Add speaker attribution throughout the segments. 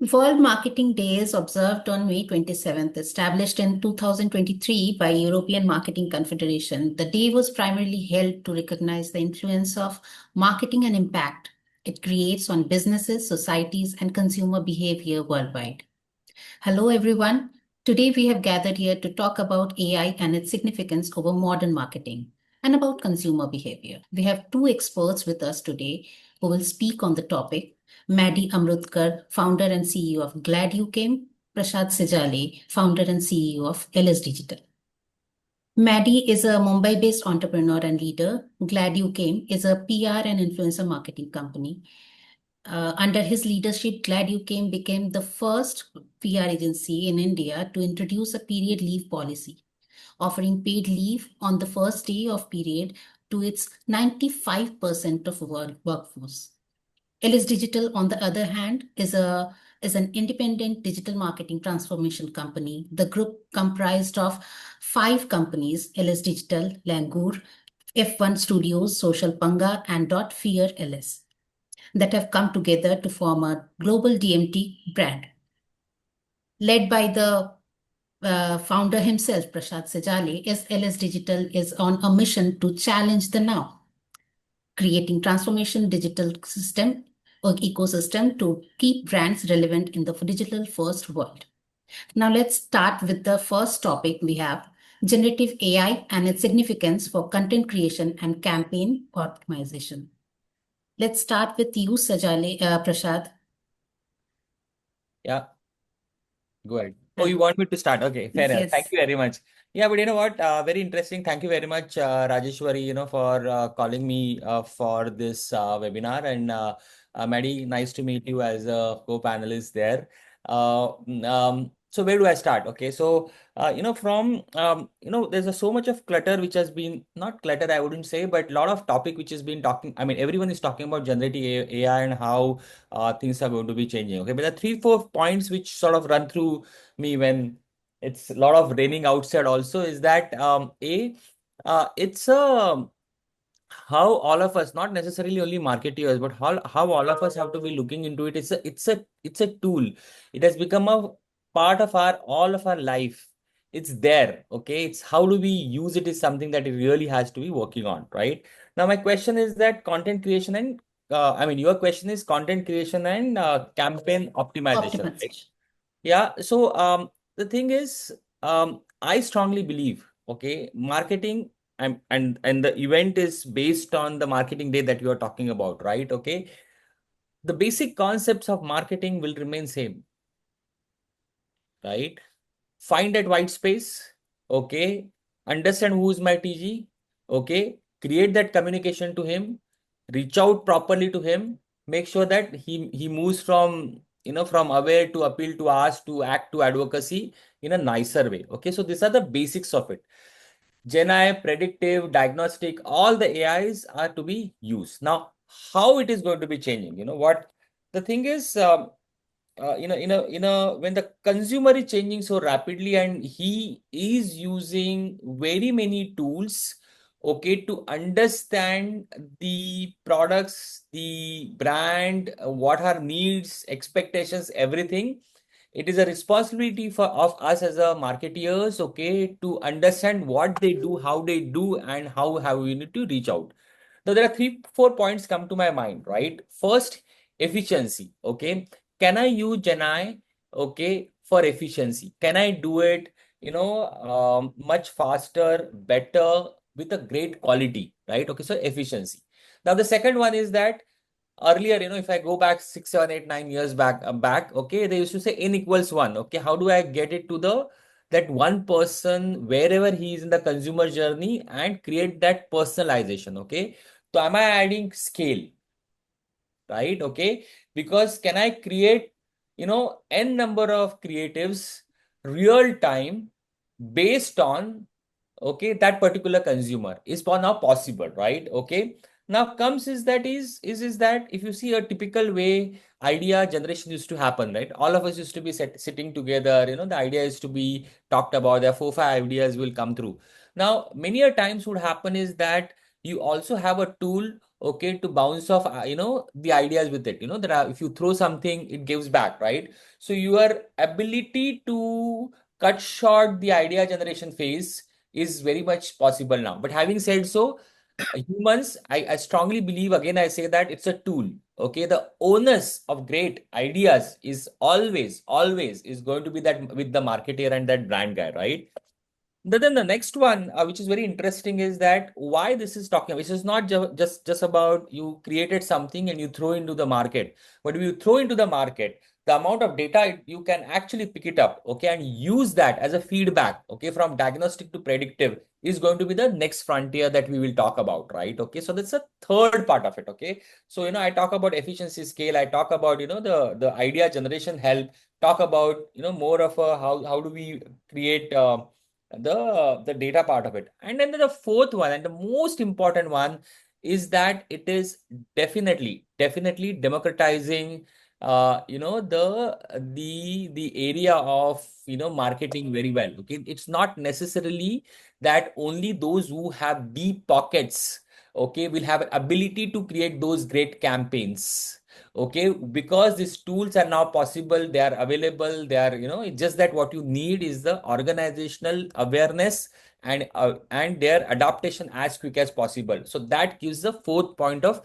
Speaker 1: World Marketing Day is observed on May 27th, established in 2023 by European Marketing Confederation. The day was primarily held to recognize the influence of marketing and impact it creates on businesses, societies, and consumer behavior worldwide. Hello, everyone. Today we have gathered here to talk about AI and its significance over modern marketing and about consumer behavior. We have two experts with us today who will speak on the topic. Maddie Amrutkar, founder and CEO of Glad You Came, Prasad Shejale, founder and CEO of LS Digital. Maddie is a Mumbai based entrepreneur and leader. Glad You Came is a PR and influencer marketing company. Under his leadership, Glad You Came became the first PR agency in India to introduce a period leave policy, offering paid leave on the first day of period to its 95% of workforce. LS Digital, on the other hand, is an independent digital marketing transformation company. The group comprised of five companies: LS Digital, Langur, F1 Studios, Social Panga, and Dot Fear LS, that have come together to form a global DMT brand. Led by the founder himself, Prasad Shejale, LS Digital is on a mission to challenge the now, creating transformation digital system or ecosystem to keep brands relevant in the digital first world. Now let's start with the first topic we have: generative AI and its significance for content creation and campaign optimization. Let's start with you, Prasad.
Speaker 2: Yeah, go ahead. Oh, you want me to start? Okay, fair enough. Thank
Speaker 1: Yes.
Speaker 2: you very much. Yeah, but you know what? Very interesting. Thank you very much, Rajeshwari, for calling me for this webinar. And Maddie, nice to meet you as a co-panelist there. So where do I start? Okay, so there's so much of clutter which has been not clutter, I wouldn't say, but a lot of topic which has been talking. I mean, everyone is talking about generative AI and how things are going to be changing. Okay, but there are three, four points which sort of run through me when it's a lot of raining outside also is that it's how all of us, not necessarily only marketeers, but how all of us have to be looking into it. It's a tool. It has become a part of our all of our life. It's there. Okay. It's how do we use it is something that it really has to be working on, right? Now, my question is that content creation and your question is content creation and campaign optimization, right?
Speaker 1: Optimization.
Speaker 2: Yeah, so the thing is, I strongly believe, okay, marketing and the event is based on the marketing day that you are talking about, right? Okay, the basic concepts of marketing will remain same, right? Find that white space, okay, understand who's my TG, okay, create that communication to him, reach out properly to him, make sure that he moves from from aware to appeal to ask to act to advocacy in a nicer way. Okay, so these are the basics of it. Gen AI, predictive, diagnostic, all the AIs are to be used. Now, how it is going to be changing? You know what? The thing is, when the consumer is changing so rapidly and he is using very many tools, okay, to understand the products, the brand, what are needs, expectations, everything. It is a responsibility for of us as a marketeers, okay, to understand what they do, how they do, and how we need to reach out. Now there are three, 4 points come to my mind, right? First, efficiency. Okay, can I use Gen AI, okay, for efficiency? Can I do it, much faster, better, with a great quality, right? Okay, so efficiency. Now the second one is that earlier, if I go back 6, 7, 8, 9 years back, okay, they used to say n equals one. Okay, how do I get it to the that one person wherever he is in the consumer journey and create that personalization? Okay, so am I adding scale, right? Okay, because can I create, n number of creatives real time based on okay that particular consumer is for now possible, right? Okay, now comes is that if you see a typical way idea generation used to happen, right? All of us used to be sitting together, the idea is to be talked about, there are 4, 5 ideas will come through. Now many a times would happen is that you also have a tool okay, to bounce off, the ideas with it. There are, if you throw something, it gives back, right? So your ability to cut short the idea generation phase is very much possible now. But having said so, humans, I strongly believe, again, I say that it's a tool. Okay, the onus of great ideas is always is going to be that with the marketer and that brand guy, right? Then the next one, which is very interesting, is that why this is talking. This is not just about you created something and you throw into the market. But if you throw into the market, the amount of data you can actually pick it up, okay, and use that as a feedback, okay, from diagnostic to predictive is going to be the next frontier that we will talk about, right? Okay, so that's a third part of it. Okay, so I talk about efficiency scale. I talk about the idea generation help. Talk about more of a how do we create. The data part of it. And then the fourth one and the most important one is that it is definitely democratizing the area of marketing very well. Okay, it's not necessarily that only those who have deep pockets, okay, will have ability to create those great campaigns. Okay, because these tools are now possible, they are available, they are, it's just that what you need is the organizational awareness and their adaptation as quick as possible. So that gives the fourth point of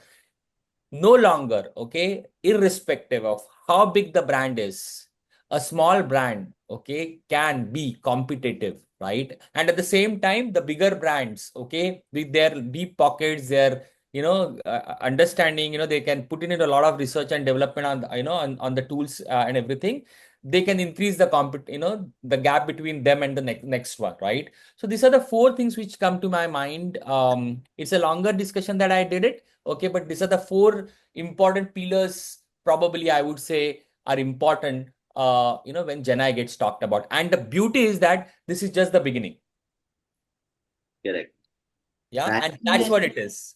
Speaker 2: no longer, okay, irrespective of how big the brand is, a small brand, okay, can be competitive, right? And at the same time, the bigger brands, okay, with their deep pockets, their understanding, they can put in it a lot of research and development on on the tools and everything. They can increase the the gap between them and the next one, right? So these are the four things which come to my mind. It's a longer discussion that I did it. Okay, but these are the four important pillars, probably I would say, are important, when Gen I gets talked about. And the beauty is that this is just the beginning.
Speaker 3: Correct.
Speaker 2: Yeah,
Speaker 3: Thank
Speaker 2: and that's
Speaker 1: Yes.
Speaker 2: what it is.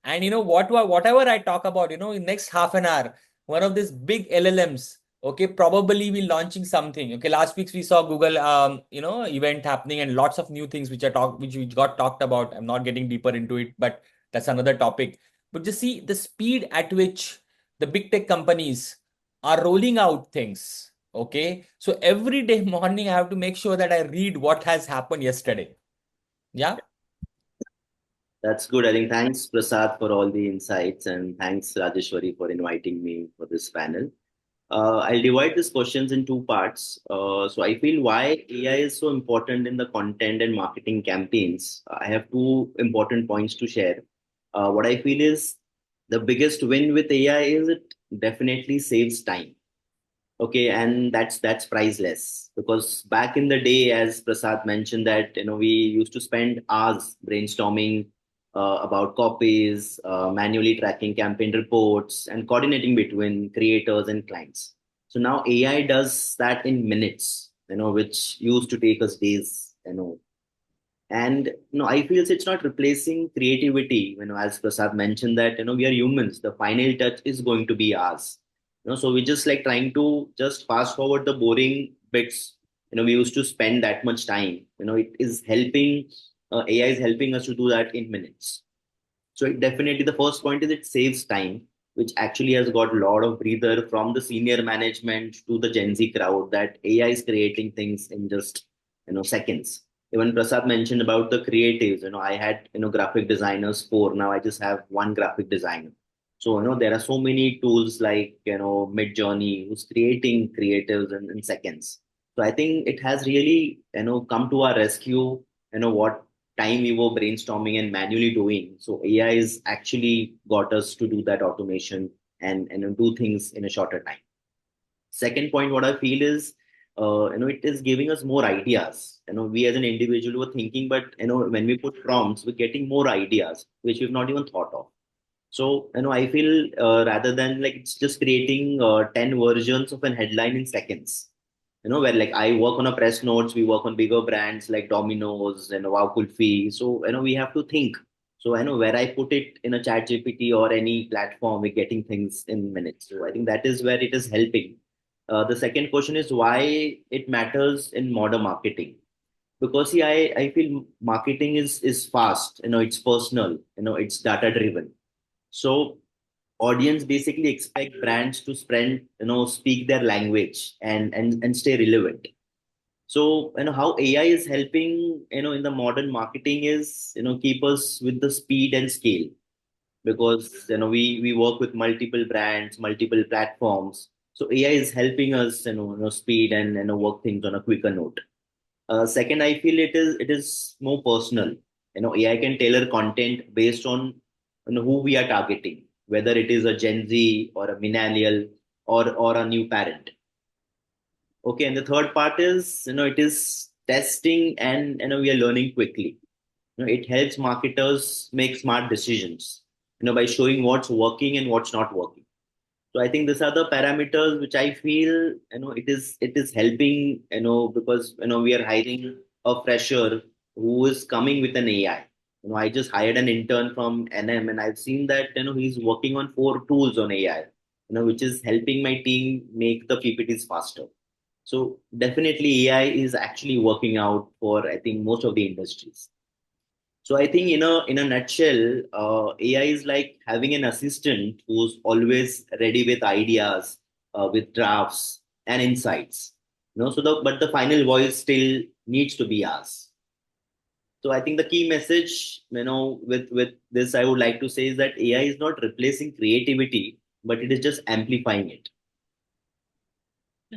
Speaker 2: And whatever I talk about, in next half an hour, one of these big LLMs, okay, probably we launching something. Okay, last week we saw Google, event happening and lots of new things which got talked about. I'm not getting deeper into it, but that's another topic. But just see the speed at which the big tech companies are rolling out things. Okay, so every day morning I have to make sure that I read what has happened yesterday. Yeah.
Speaker 3: That's good. I think thanks, Prasad, for all the insights, and thanks, Rajeshwari, for inviting me for this panel. I'll divide these questions in two parts. So I feel why AI is so important in the content and marketing campaigns. I have two important points to share. What I feel is the biggest win with AI is it definitely saves time. Okay, and that's priceless because back in the day, as Prasad mentioned, that we used to spend hours brainstorming about copies, manually tracking campaign reports, and coordinating between creators and clients. So now AI does that in minutes, which used to take us days, and I feel it's not replacing creativity. As Prasad mentioned that we are humans. The final touch is going to be ours. So we just like trying to just fast forward the boring bits. We used to spend that much time. It is helping. AI is helping us to do that in minutes. So it definitely the first point is it saves time, which actually has got a lot of breather from the senior management to the Gen Z crowd that AI is creating things in just seconds. Even Prasad mentioned about the creatives. I had graphic designers four. Now I just have one graphic designer. So there are so many tools like Mid Journey who's creating creatives in seconds. So I think it has really come to our rescue. What time we were brainstorming and manually doing. So AI is actually got us to do that automation and do things in a shorter time. Second point, what I feel is, it is giving us more ideas. We as an individual were thinking, but when we put prompts, we're getting more ideas which we've not even thought of. So I feel rather than like it's just creating 10 versions of an headline in seconds. Where like I work on a press notes, we work on bigger brands like Domino's and Wow Kulfi. So we have to think. So I know where I put it in a chat GPT or any platform, we're getting things in minutes. So I think that is where it is helping. The second question is why it matters in modern marketing. Because see, I feel marketing is fast, it's personal, it's data driven. So audience basically expect brands to spend, speak their language and stay relevant. So, how AI is helping, in the modern marketing is, keep us with the speed and scale, because, we work with multiple brands, multiple platforms. So AI is helping us, speed and, work things on a quicker note. Second, I feel it is more personal. AI can tailor content based on, who we are targeting, whether it is a Gen Z or a millennial or a new parent. Okay, and the third part is, it is testing and, we are learning quickly. It helps marketers make smart decisions, by showing what's working and what's not working. So I think these are the parameters which I feel, it is helping, because, we are hiring a fresher who is coming with an AI. I just hired an intern from NM, and I've seen that, he's working on 4 tools on AI, which is helping my team make the PPTs faster. So definitely AI is actually working out for, I think, most of the industries. So I think, in a nutshell, AI is like having an assistant who's always ready with ideas, with drafts and insights. But the final voice still needs to be ours. So I think the key message, with this, I would like to say is that AI is not replacing creativity, but it is just amplifying it.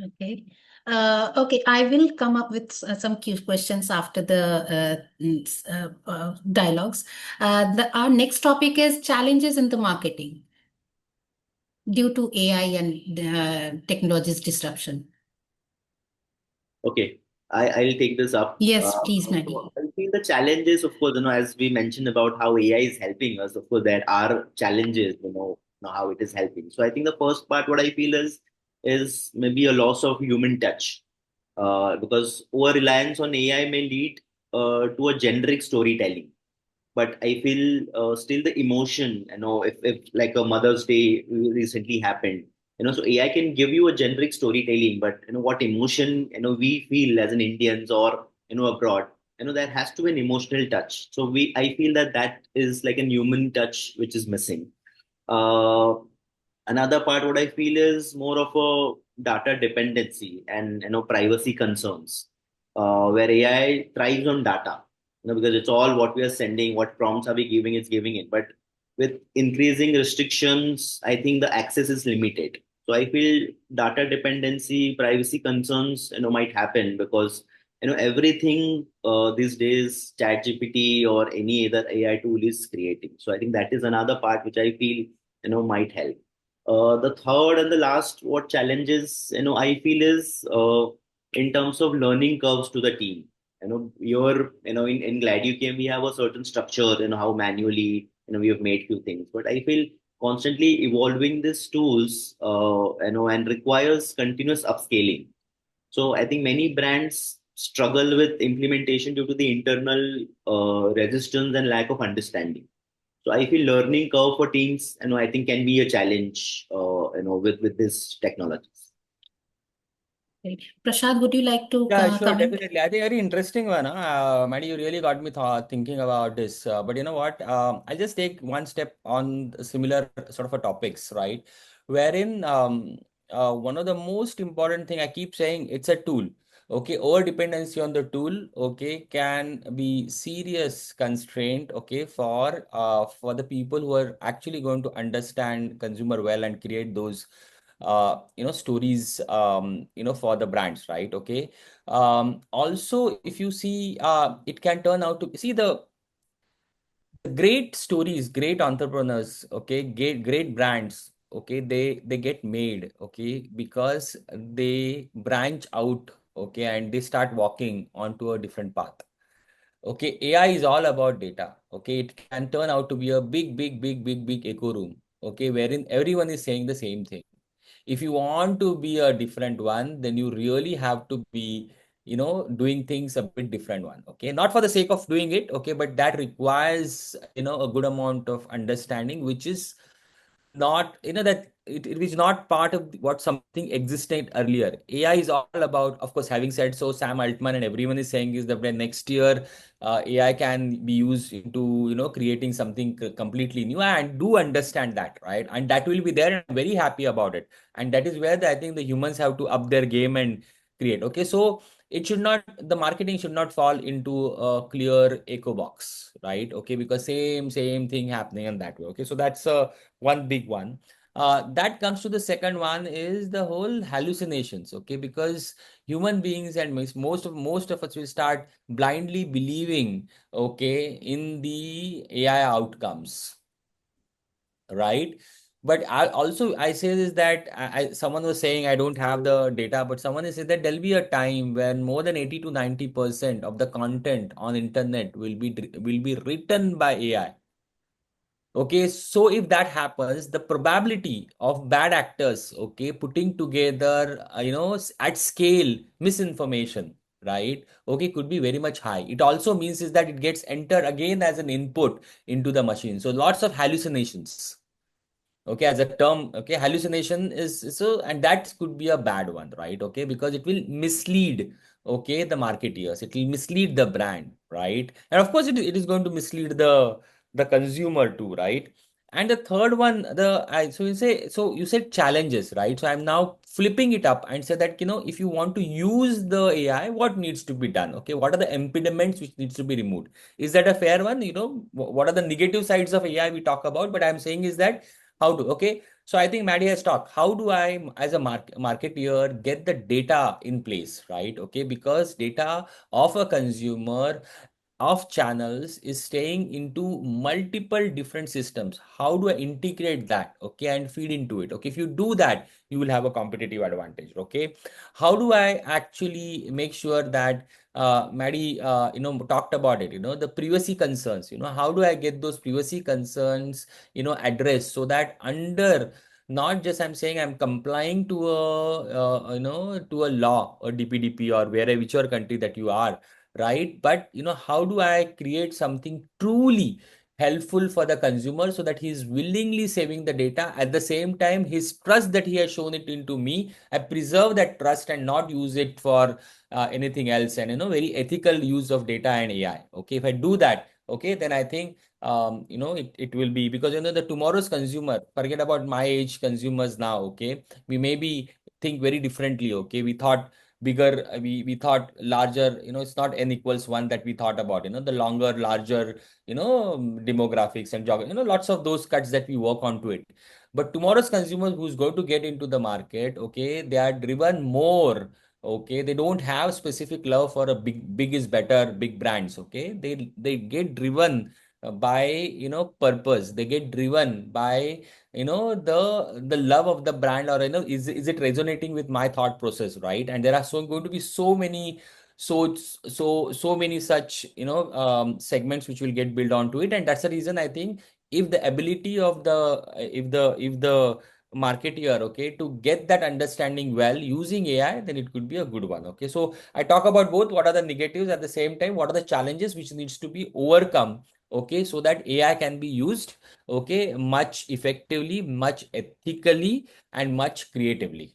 Speaker 1: Okay. Okay, I will come up with some Q questions after the dialogues. Our next topic is challenges in the marketing due to AI and technology's disruption.
Speaker 3: Okay, I'll take this up.
Speaker 1: Yes, please, Maddie.
Speaker 3: So I feel the challenges, of course, as we mentioned about how AI is helping us, of course, there are challenges, how it is helping. So I think the first part, what I feel is maybe a loss of human touch, because over reliance on AI may lead to a generic storytelling. But I feel still the emotion, if like a Mother's Day recently happened, so AI can give you a generic storytelling, but what emotion, we feel as an Indians or, abroad, there has to be an emotional touch. So I feel that is like a human touch which is missing. Uh, Another part, what I feel is more of a data dependency and, privacy concerns, where AI thrives on data, because it's all what we are sending, what prompts are we giving, it's giving it. But with increasing restrictions, I think the access is limited. So I feel data dependency, privacy concerns, might happen because, everything these days, ChatGPT or any other AI tool is creating. So I think that is another part which I feel, might help. The third and the last, what challenges, I feel is in terms of learning curves to the team. In Glad You Came, we have a certain structure, how manually, we have made few things. But I feel constantly evolving these tools, and requires continuous upscaling. So I think many brands struggle with implementation due to the internal resistance and lack of understanding. So I feel learning curve for teams, I think can be a challenge, with this technologies.
Speaker 1: Okay. Prashad, would you like to
Speaker 2: Yeah, sure,
Speaker 1: comment?
Speaker 2: definitely. I think very interesting one. Maddie, you really got me thinking about this. But you know what? I'll just take one step on similar sort of a topics, right? Wherein one of the most important thing I keep saying, it's a tool. Okay, over dependency on the tool, okay, can be serious constraint, okay, for the people who are actually going to understand consumer well and create those stories for the brands, right? Okay. Also, if you see, it can turn out to see the great stories, great entrepreneurs, okay, great brands, okay, they get made, okay, because they branch out, okay, and they start walking onto a different path. Okay, AI is all about data. Okay, it can turn out to be a big echo room. Okay, wherein everyone is saying the same thing. If you want to be a different one, then you really have to be, doing things a bit different one. Okay, not for the sake of doing it. Okay, but that requires, a good amount of understanding, which is not, that it is not part of what something existed earlier. AI is all about, of course, having said so, Sam Altman and everyone is saying is that when next year AI can be used into, creating something completely new. I do understand that, right? And that will be there, and I'm very happy about it. And that is where I think the humans have to up their game and create. Okay, so the marketing should not fall into a clear echo box, right? Okay, because same thing happening in that way. Okay, so that's one big one. That comes to the second one is the whole hallucinations. Okay, because human beings and most of us will start blindly believing, okay, in the AI outcomes, right? But I say this that someone was saying, I don't have the data, but someone has said that there'll be a time when more than 80 to 90% of the content on internet will be written by AI. Okay, so if that happens, the probability of bad actors, okay, putting together, at scale misinformation, right? Okay, could be very much high. It also means is that it gets entered again as an input into the machine. So lots of hallucinations. Okay, as a term, okay, hallucination is so, and that could be a bad one, right? Okay, because it will mislead, okay, the marketeers, it will mislead the brand, right? And of course it is going to mislead the consumer too, right? And the third one, so you said challenges, right? So I'm now flipping it up and say that, if you want to use the AI, what needs to be done? Okay, what are the impediments which needs to be removed? Is that a fair one? What are the negative sides of AI we talk about? But I'm saying is that okay. So I think Maddie has talked. How do I, as a marketeer, get the data in place, right? Okay, because data of a consumer of channels is staying into multiple different systems. How do I integrate that? Okay, and feed into it. Okay, if you do that, you will have a competitive advantage. Okay, how do I actually make sure that Maddie, talked about it, the privacy concerns, how do I get those privacy concerns, addressed so that under not just I'm saying I'm complying to to a law or DPDP or wherever, whichever country that you are, right? But how do I create something truly helpful for the consumer so that he's willingly saving the data, at the same time his trust that he has shown it into me, I preserve that trust and not use it for anything else, and very ethical use of data and AI. Okay, if I do that, okay, then I think it will be, because the tomorrow's consumer, forget about my age consumers now. Okay, we maybe think very differently. Okay, we thought bigger, we thought larger, it's not n equals 1 that we thought about, the longer, larger, demographics and geography, lots of those cuts that we work onto it. But tomorrow's consumers who's going to get into the market, okay, they are driven more. Okay, they don't have specific love for a big is better, big brands. Okay, they get driven by purpose. They get driven by the love of the brand, or is it resonating with my thought process, right? And there are going to be so many, so many such segments which will get built onto it. And that's the reason I think, if the ability of the if the marketeer, okay, to get that understanding well using AI, then it could be a good one. Okay, so I talk about both, what are the negatives, at the same time what are the challenges which needs to be overcome, okay, so that AI can be used, okay, much effectively, much ethically, and much creatively.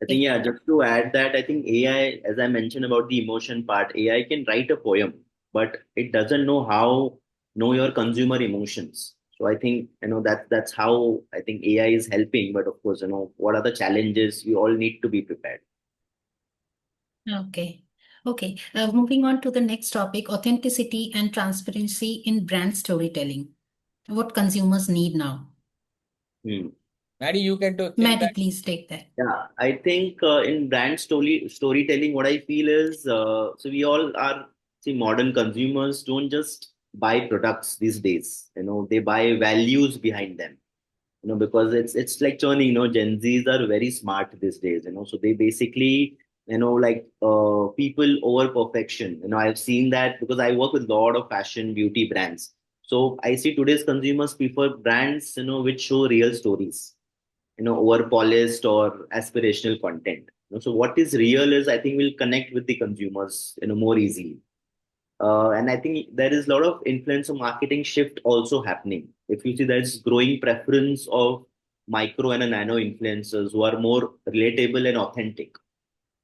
Speaker 3: I think, yeah, just to add that, I think AI, as I mentioned about the emotion part, AI can write a poem, but it doesn't know your consumer emotions. So I think, that's how I think AI is helping. But of course, what are the challenges? You all need to be prepared.
Speaker 1: Okay. Okay. Moving on to the next topic, authenticity and transparency in brand storytelling. What consumers need now.
Speaker 3: Hmm.
Speaker 2: Maddie, you can take
Speaker 1: Maddie,
Speaker 2: that.
Speaker 1: please take that.
Speaker 3: Yeah, I think in brand storytelling, what I feel is, so we all are, see, modern consumers don't just buy products these days. They buy values behind them. Because it's like turning. Gen Zs are very smart these days. So they basically, like people over perfection. I've seen that because I work with a lot of fashion beauty brands. So I see today's consumers prefer brands, which show real stories, over polished or aspirational content. So what is real is, I think, will connect with the consumers, more easily. And I think there is a lot of influencer marketing shift also happening. If you see, there's growing preference of micro and a nano influencers who are more relatable and authentic.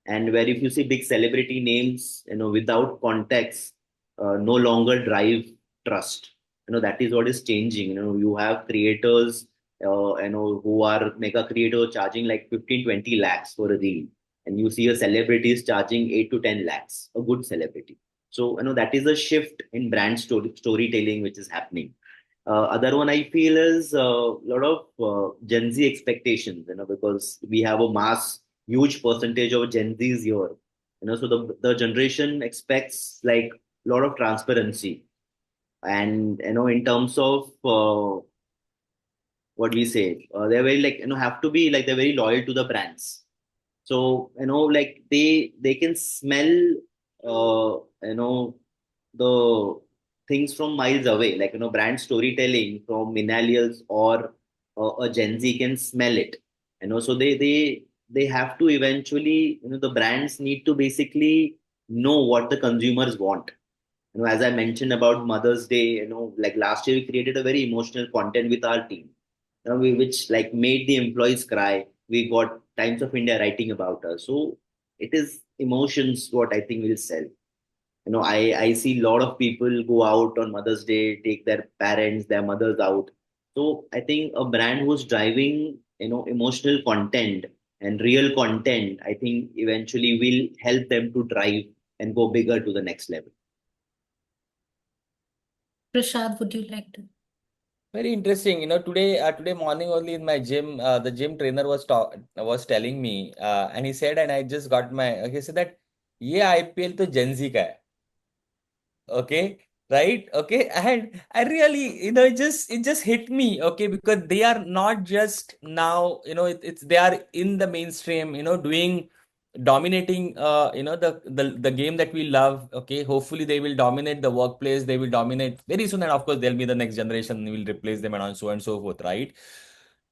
Speaker 3: And where if you see big celebrity names, without context, no longer drive trust. That is what is changing. You have creators, who are mega creators charging like 15, 20 lakhs for a reel, and you see a celebrity is charging 8 to 10 lakhs, a good celebrity. So that is a shift in brand storytelling which is happening. Other one I feel is a lot of Gen Z expectations, because we have a huge percentage of Gen Zs here. So the generation expects like a lot of transparency, and in terms of what we say, they're very like have to be like they're very loyal to the brands. So like they can smell the things from miles away. Like brand storytelling from millennials or a Gen Z can smell it. So they have to eventually, the brands need to basically know what the consumers want. As I mentioned about Mother's Day, like last year we created a very emotional content with our team, which like made the employees cry. We got Times of India writing about us. So it is emotions what I think will sell. I see a lot of people go out on Mother's Day, take their parents, their mothers out. So I think a brand who's driving, emotional content and real content, I think eventually will help them to drive and go bigger to the next level.
Speaker 1: Prashad, would you like to?
Speaker 2: Very interesting. Today morning only in my gym, the gym trainer was telling me, and he said, and I just got he said that, ये IPL तो Gen Z का है. Okay, right? Okay, and I really, it just hit me. Okay, because they are not just now, it's they are in the mainstream, doing dominating, the game that we love. Okay, hopefully they will dominate the workplace. They will dominate very soon, and of course they'll be the next generation. We will replace them, and so on and so forth, right?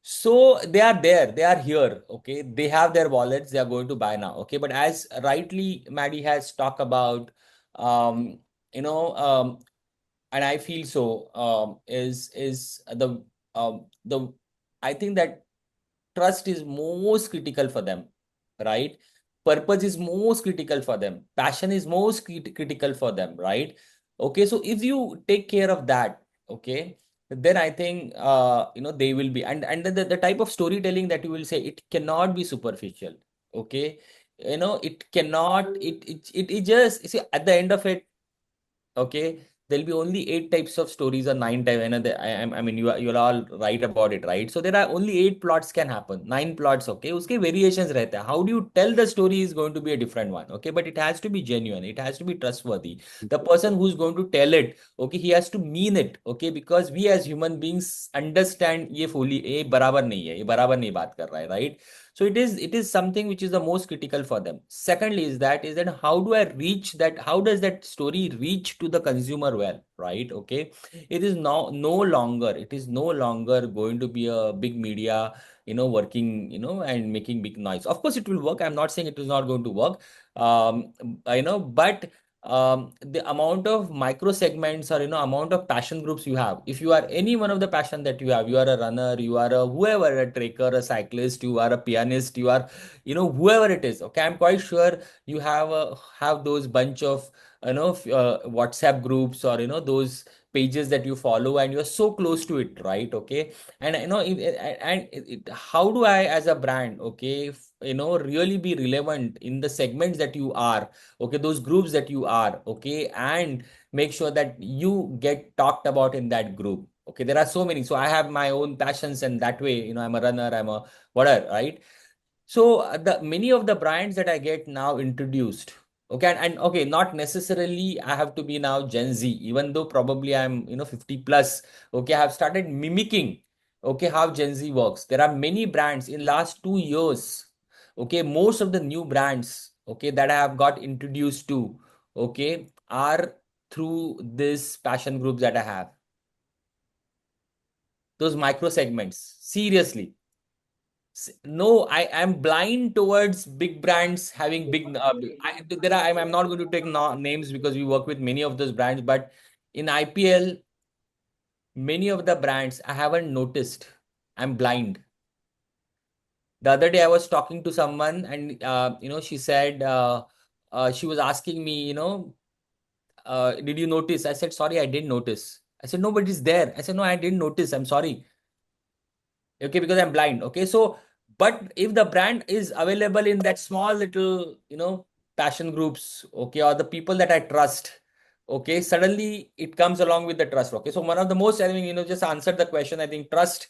Speaker 2: So they are there, they are here. Okay, they have their wallets. They are going to buy now. Okay, but as rightly Maddie has talked about, um, you know, and I feel so, is the I think that trust is most critical for them, right? Purpose is most critical for them. Passion is most critical for them, right? Okay, so if you take care of that, okay, then I think they will be, and the type of storytelling that you will say, it cannot be superficial. Okay, it cannot, it just, you see, at the end of it, okay, there'll be only eight types of stories or nine types. I mean, you're all right about it, right? So there are only eight plots can happen, nine plots. Okay, उसके variations रहते हैं. How do you tell the story is going to be a different one. Okay, but it has to be genuine. It has to be trustworthy. The person who's going to tell it, okay, he has to mean it. Okay, because we as human beings understand ये fully, ये बराबर नहीं है, ये बराबर नहीं बात कर रहा है, right? So it is something which is the most critical for them. Secondly, is that how do I reach that? How does that story reach to the consumer well, right? Okay, it is no longer going to be a big media, working, and making big noise. Of course, it will work. I'm not saying it is not going to work. But the amount of micro segments, or amount of passion groups you have, if you are any one of the passion that you have, you are a runner, you are a whoever, a trekker, a cyclist, you are a pianist, you are, whoever it is. Okay, I'm quite sure you have those bunch of, WhatsApp groups, or those pages that you follow, and you're so close to it, right? Okay, and how do I as a brand, okay, really be relevant in the segments that you are, okay, those groups that you are, okay, and make sure that you get talked about in that group. Okay, there are so many. So I have my own passions, and that way, I'm a runner, I'm a whatever, right? So the many of the brands that I get now introduced, okay, and okay, not necessarily I have to be now Gen Z, even though probably I'm 50 plus. Okay, I have started mimicking, okay, how Gen Z works. There are many brands in last 2 years. Okay, most of the new brands, okay, that I have got introduced to, okay, are through this passion groups that I have. Those micro segments, seriously. No, I am blind towards big brands having big. I'm not going to take names because we work with many of those brands, but in IPL, many of the brands I haven't noticed. I'm blind. The other day I was talking to someone, and she said she was asking me, did you notice? I said, sorry, I didn't notice. I said, no, but it's there. I said, no, I didn't notice. I'm sorry. Okay, because I'm blind. Okay, so but if the brand is available in that small little, passion groups, okay, or the people that I trust, okay, suddenly it comes along with the trust. Okay, so one of the most, I think, just answered the question. I think trust,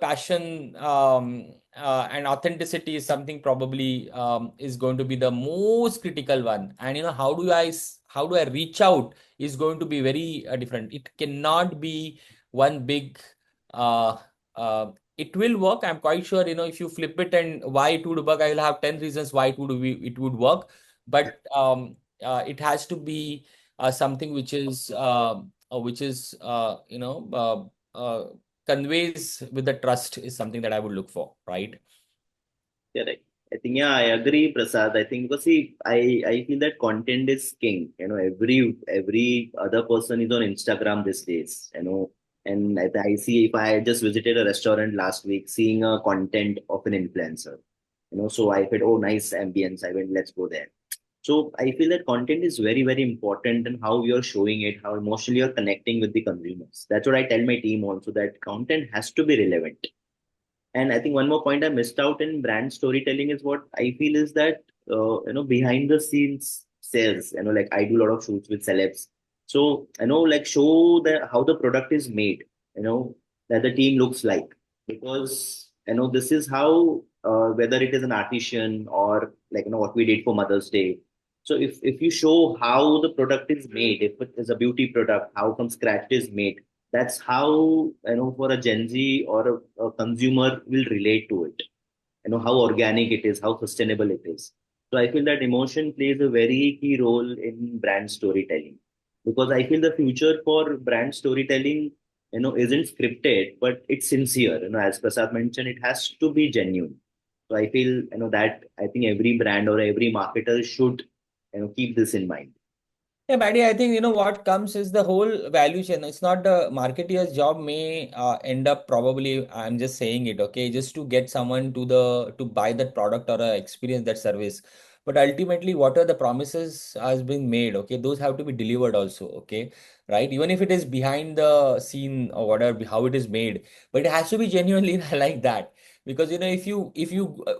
Speaker 2: passion, and authenticity is something probably is going to be the most critical one. And how do I reach out is going to be very different. It cannot be one big. Uh, it will work. I'm quite sure. If you flip it and why it would work, I will have 10 reasons why it would work. But it has to be something which is conveys with the trust is something that I would look for, right?
Speaker 3: Correct. I think, yeah, I agree, Prasad. I think because see, I feel that content is king. Every other person is on Instagram these days. And I see if I just visited a restaurant last week, seeing a content of an influencer. So I felt, oh, nice ambience. I went, let's go there. So I feel that content is very, very important and how you're showing it, how emotionally you're connecting with the consumers. That's what I tell my team also, that content has to be relevant. And I think one more point I missed out in brand storytelling is what I feel is that behind the scenes sales. Like I do a lot of shoots with celebs, so like show the how the product is made. That the team looks like, because this is how whether it is an artisan or like what we did for Mother's Day. So if you show how the product is made, if it is a beauty product, how from scratch it is made, that's how for a Gen Z or a consumer will relate to it. How organic it is, how sustainable it is. So I feel that emotion plays a very key role in brand storytelling, because I feel the future for brand storytelling isn't scripted, but it's sincere. As Prasad mentioned, it has to be genuine. So I feel that I think every brand or every marketer should keep this in mind.
Speaker 2: Yeah, Maddie, I think what comes is the whole value chain. It's not the marketeer's job may end up probably, I'm just saying it, okay, just to get someone to buy that product or experience that service. But ultimately, what are the promises has been made? Okay, those have to be delivered also. Okay, right? Even if it is behind the scene or whatever, how it is made, but it has to be genuinely like that. Because if you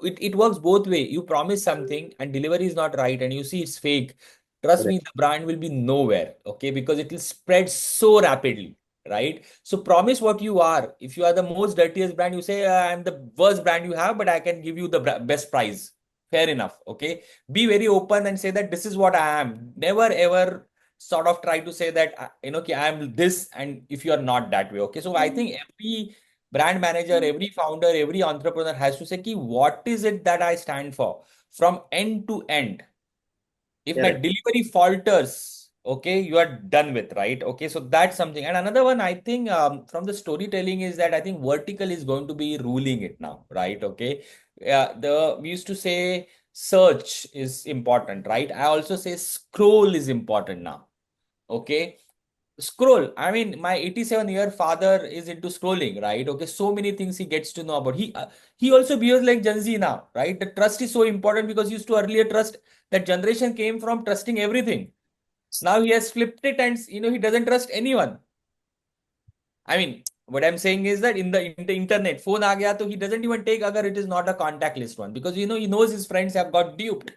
Speaker 2: it works both way. You promise something and delivery is not right, and you see it's fake. Trust me,
Speaker 3: Correct.
Speaker 2: the brand will be nowhere, okay? Because it will spread so rapidly, right? So promise what you are. If you are the most dirtiest brand, you say, I'm the worst brand you have, but I can give you the best price. Fair enough, okay? Be very open and say that this is what I am. Never ever sort of try to say that, okay, I am this, and if you are not that way, okay? So I think every brand manager, every founder, every entrepreneur has to say, ki, what is it that I stand for from end to end? If my
Speaker 3: Correct.
Speaker 2: delivery falters, okay, you are done with, right? Okay, so that's something. And another one, I think, from the storytelling is that I think vertical is going to be ruling it now, right? Okay, the we used to say search is important, right? I also say scroll is important now. Okay, scroll. I mean, my 87-year father is into scrolling, right? Okay, so many things he gets to know about. He also behaves like Gen Z now, right? The trust is so important because he used to earlier trust. That generation came from trusting everything. Now he has flipped it, and he doesn't trust anyone. I mean, what I'm saying is that in the internet, phone aa gaya, so he doesn't even take agar it is not a contact list one, because he knows his friends have got duped.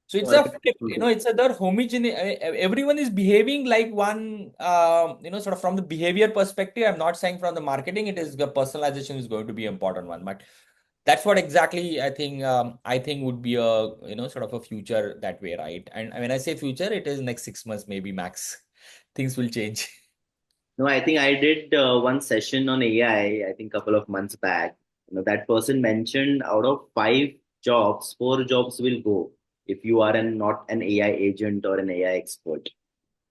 Speaker 2: So it's a flip, it's a they're homogeneous. Everyone is behaving like one, sort of from the behavior perspective. I'm not saying from the marketing, it is the personalization is going to be an important one, but that's what exactly I think would be a, sort of a future that way, right? And when I say future, it is next 6 months, maybe max. Things will change.
Speaker 3: No, I think I did one session on AI, I think a couple of months back. That person mentioned out of 5 jobs, 4 jobs will go if you are not an AI agent or an AI expert.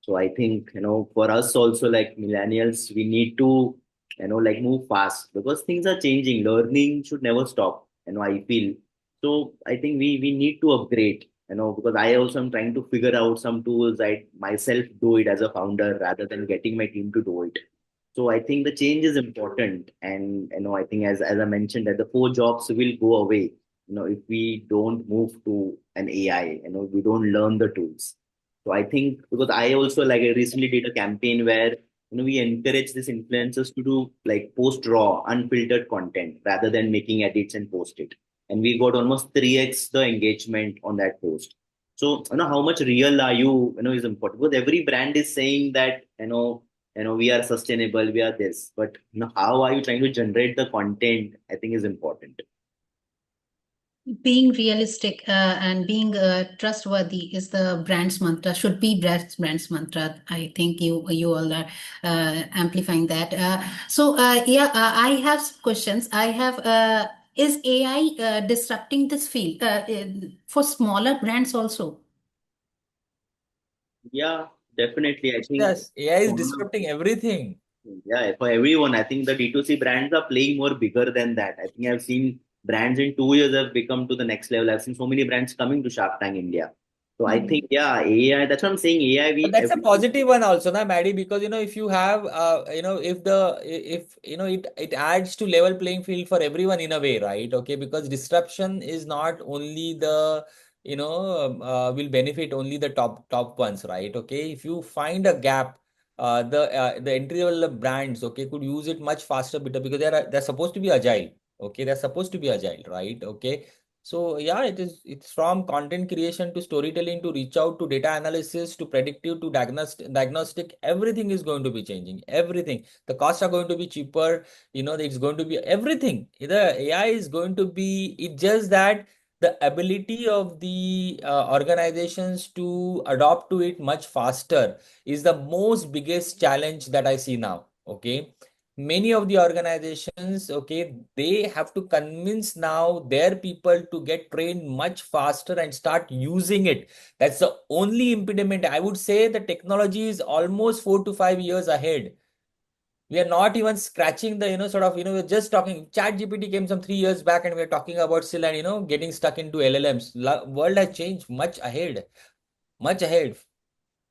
Speaker 3: So I think, for us also, like millennials, we need to like move fast because things are changing. Learning should never stop. I feel so. I think we need to upgrade. Because I also am trying to figure out some tools. I myself do it as a founder rather than getting my team to do it. So I think the change is important, and I think as I mentioned that the four jobs will go away. If we don't move to an AI, we don't learn the tools. So I think because I also like I recently did a campaign where we encourage these influencers to do like post raw, unfiltered content rather than making edits and post it, and we got almost 3x the engagement on that post. So how much real are you? Is important because every brand is saying that we are sustainable, we are this, but how are you trying to generate the content? I think is important.
Speaker 1: Being realistic and being trustworthy is the brand's mantra, should be brand's mantra. I think you all are amplifying that. I have some questions. I have is AI disrupting this field for smaller brands also?
Speaker 3: Yeah, definitely. I think
Speaker 2: Yes, AI is
Speaker 3: for,
Speaker 2: disrupting everything.
Speaker 3: yeah, for everyone, I think the D2C brands are playing more bigger than that. I think I've seen brands in 2 years have become to the next level. I've seen so many brands coming to Shark Tank India. So I think, yeah, AI, that's what I'm saying. AI,
Speaker 2: But
Speaker 3: we
Speaker 2: that's a
Speaker 3: every
Speaker 2: positive one also, na, Maddie, because if you have if it adds to level playing field for everyone in a way, right? Okay, because disruption is not only the will benefit only the top ones, right? Okay, if you find a gap, the entry level brands, okay, could use it much faster, better, because they're supposed to be agile. Okay, they're supposed to be agile, right? Okay. So yeah, it's from content creation to storytelling to reach out to data analysis to predictive to diagnostic. Everything is going to be changing. Everything. The costs are going to be cheaper. It's going to be everything. The AI is going to be. It's just that the ability of the organizations to adopt to it much faster is the most biggest challenge that I see now. Okay, many of the organizations, okay, they have to convince now their people to get trained much faster and start using it. That's the only impediment. I would say the technology is almost 4 to 5 years ahead. We are not even scratching the we're just talking. Chat GPT came some 3 years back and we're talking about still, and getting stuck into LLMs. World has changed much ahead, much ahead.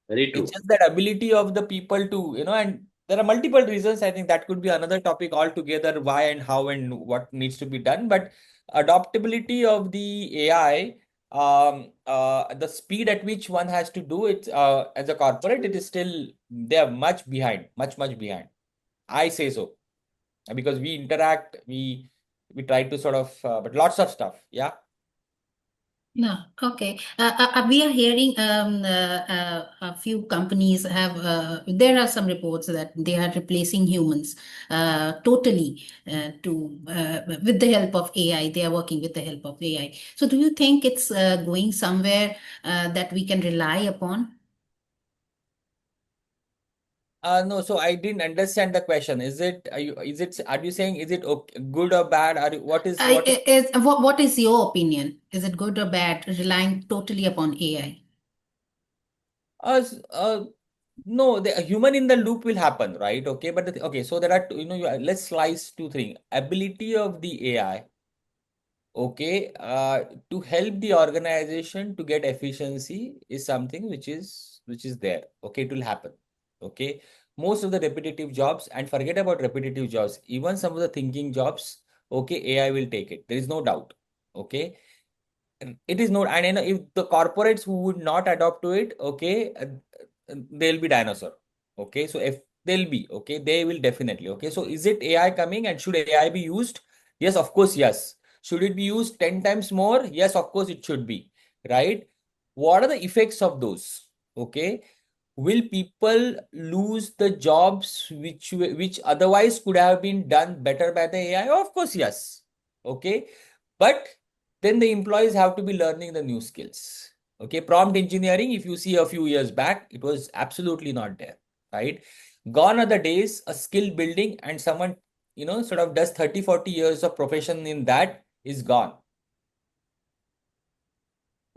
Speaker 3: very
Speaker 2: It's
Speaker 3: true.
Speaker 2: just that ability of the people to, and there are multiple reasons. I think that could be another topic altogether, why and how and what needs to be done. But adaptability of the AI, the speed at which one has to do it as a corporate, it is still, they are much behind, much behind. I say so because we interact, we try to sort of, but lots of stuff. Yeah.
Speaker 1: No, okay. We are hearing a few companies have, there are some reports that they are replacing humans totally with the help of AI. They are working with the help of AI. So, do you think it's going somewhere that we can rely upon?
Speaker 2: No, so I didn't understand the question. Are you saying, is it okay, good or bad? What is
Speaker 1: What is your opinion? Is it good or bad, relying totally upon AI?
Speaker 2: us, no, the a human in the loop will happen, right? Okay, but okay, so there are two, let's slice two things. Ability of the AI, okay, to help the organization to get efficiency is something which is there. Okay, it will happen. Okay, most of the repetitive jobs, and forget about repetitive jobs, even some of the thinking jobs, okay, AI will take it. There is no doubt. Okay, it is not, and if the corporates who would not adopt to it, okay, they'll be dinosaur. Okay, so if they'll be, okay, they will definitely. Okay, so is it AI coming and should AI be used? Yes, of course, yes. Should it be used 10 times more? Yes, of course it should be, right? What are the effects of those? Okay, will people lose the jobs which otherwise could have been done better by the AI? Of course, yes. Okay, but then the employees have to be learning the new skills. Okay, prompt engineering, if you see a few years back, it was absolutely not there, right? Gone are the days a skill building and someone, sort of does 30, 40 years of profession in that is gone.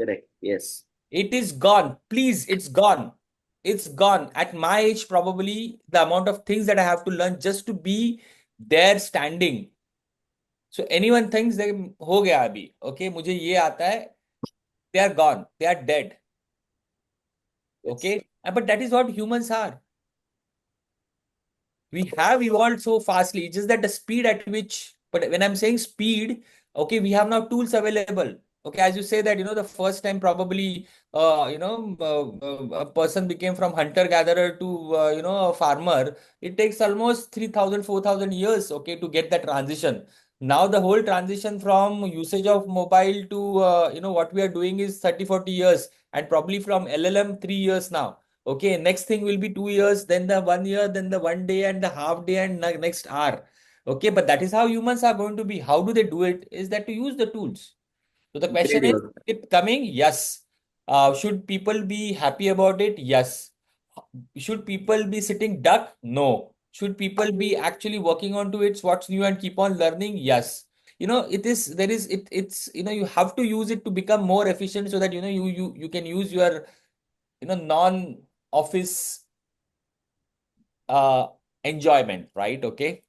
Speaker 3: Correct. Yes.
Speaker 2: It is gone. Please, it's gone. It's gone. At my age, probably the amount of things that I have to learn just to be they're standing. So anyone thinks they हो गया अभी, okay, मुझे ये आता है, they are gone, they are dead.
Speaker 3: Yes.
Speaker 2: Okay, but that is what humans are. We have evolved so fastly. It's just that the speed at which, but when I'm saying speed, okay, we have now tools available. Okay, as you say that, the first time probably, a person became from hunter-gatherer to, a farmer. It takes almost 3,000, 4,000 years, okay, to get that transition. Now the whole transition from usage of mobile to, what we are doing is 30, 40 years, and probably from LLM 3 years now. Okay, next thing will be 2 years, then the 1 year, then the 1 day and the half day and next hour. Okay, but that is how humans are going to be. How do they do it? Is that to use the tools. So the
Speaker 3: Great.
Speaker 2: question is, it coming? Yes. Should people be happy about it? Yes. Should people be sitting duck? No. Should people be actually working on to it, what's new and keep on learning? Yes. It is there is it's you have to use it to become more efficient so that you can use your non-office uh enjoyment, right? Okay.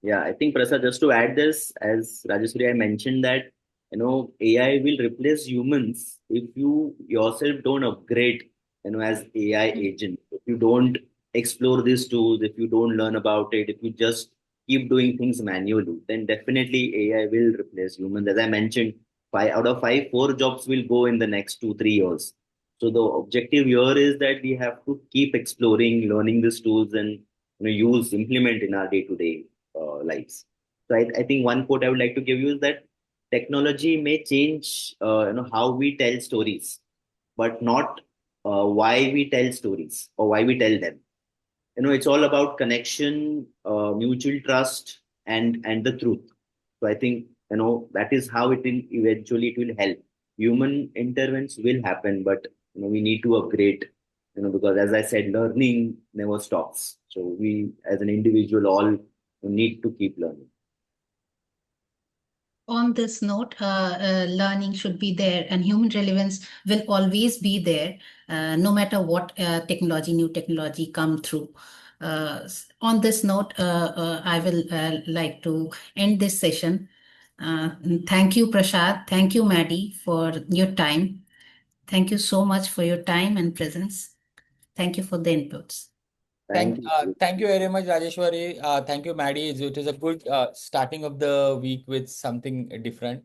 Speaker 3: Yeah, I think Prasad, just to add this, as Rajeshwari, I mentioned that AI will replace humans if you yourself don't upgrade, as AI agent. If you don't explore these tools, if you don't learn about it, if you just keep doing things manually, then definitely AI will replace humans. As I mentioned, five out of five, four jobs will go in the next 2, 3 years. So the objective here is that we have to keep exploring, learning these tools, and use implement in our day-to-day lives. So I think one quote I would like to give you is that technology may change how we tell stories, but not why we tell stories or why we tell them. It's all about connection, mutual trust, and the truth. So I think that is how it will eventually it will help. Human interventions will happen, but we need to upgrade. Because as I said, learning never stops. So we, as an individual, all need to keep learning.
Speaker 1: On this note, learning should be there and human relevance will always be there, no matter what new technology come through. On this note, I will like to end this session. Thank you, Prashad. Thank you, Maddie, for your time. Thank you so much for your time and presence. Thank you for the inputs.
Speaker 3: Thank you.
Speaker 2: Thank you very much, Rajeshwari. Thank you, Maddie. It is a good starting of the week with something different.